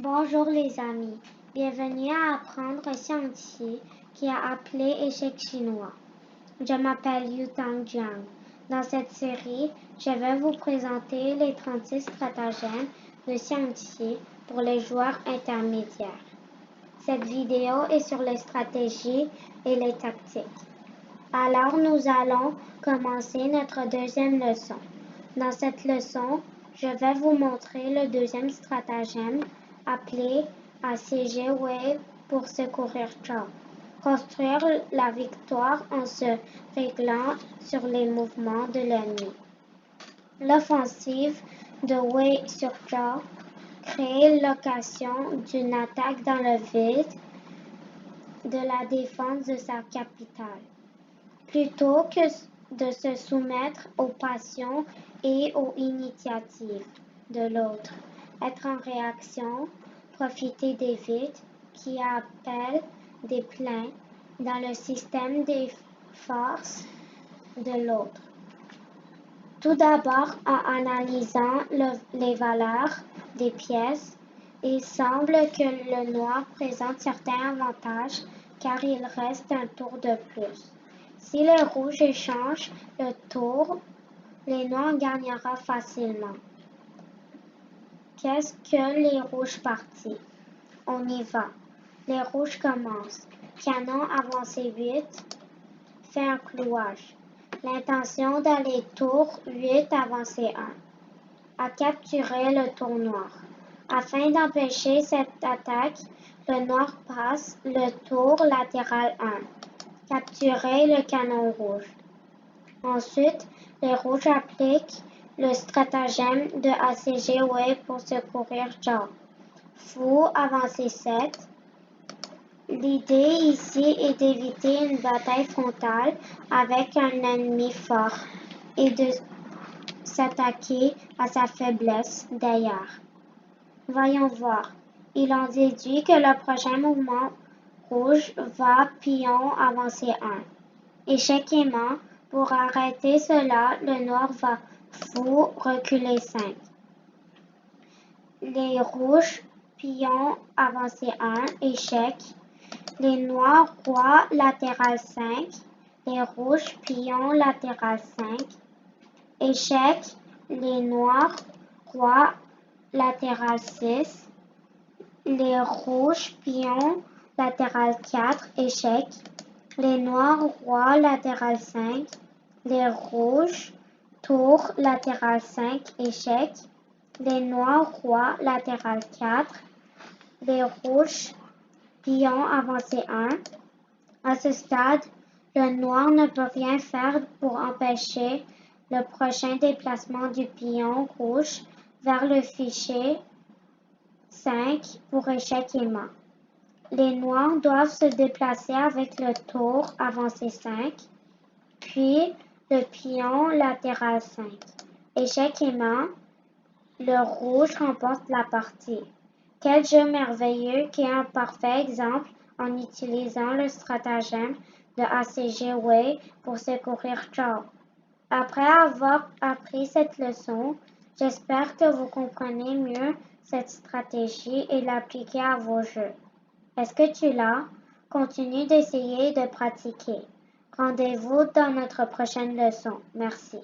Bonjour les amis, bienvenue à apprendre scientifique qui a appelé échec chinois. Je m'appelle Yutang Jiang. Dans cette série, je vais vous présenter les 36 stratagèmes de scientifique pour les joueurs intermédiaires. Cette vidéo est sur les stratégies et les tactiques. Alors nous allons commencer notre deuxième leçon. Dans cette leçon, je vais vous montrer le deuxième stratagème appelé assiéger Wei pour secourir Zhao. Construire la victoire en se réglant sur les mouvements de l'ennemi. L'offensive de Wei sur Zhao crée l'occasion d'une attaque dans le vide de la défense de sa capitale. Plutôt que de se soumettre aux passions et aux initiatives de l'autre, être en réaction, profiter des vides qui appellent des pleins dans le système des forces de l'autre. Tout d'abord, en analysant les valeurs des pièces, il semble que le noir présente certains avantages car il reste un tour de plus. Si le rouge échange le tour, les noirs gagnera facilement. Qu'est-ce que les rouges partis? On y va. Les rouges commencent. Canon avancé 8, fait un clouage. L'intention d'aller tour 8 avancé 1. À capturer le tour noir. Afin d'empêcher cette attaque, le noir passe le tour latéral 1. Capturer le canon rouge. Ensuite, les rouges appliquent le stratagème de assiéger Wei pour secourir Zhao. Fou avancé 7. L'idée ici est d'éviter une bataille frontale avec un ennemi fort et de s'attaquer à sa faiblesse d'ailleurs. Voyons voir. Il en déduit que le prochain mouvement rouge va pion avancer 1. Échec-aimant, pour arrêter cela, le noir va fou reculer 5. Les rouges pion avancer 1, échec. Les noirs roi latéral 5. Les rouges pion latéral 5. Échec. Les noirs roi latéral 6. Les rouges pion latéral 4. Échec. Les noirs roi latéral 5. Les rouges tour latéral 5. Échec. Les noirs roi latéral 4. Les rouges pion avancé 1. À ce stade, le noir ne peut rien faire pour empêcher le prochain déplacement du pion rouge vers le fichier 5 pour échec-aimant. Les noirs doivent se déplacer avec le tour avancé 5, puis le pion latéral 5. Échec-aimant, le rouge remporte la partie. Quel jeu merveilleux qui est un parfait exemple en utilisant le stratagème de assiéger Wei pour secourir Zhao. Après avoir appris cette leçon, j'espère que vous comprenez mieux cette stratégie et l'appliquer à vos jeux. Est-ce que tu l'as? Continue d'essayer et de pratiquer. Rendez-vous dans notre prochaine leçon. Merci.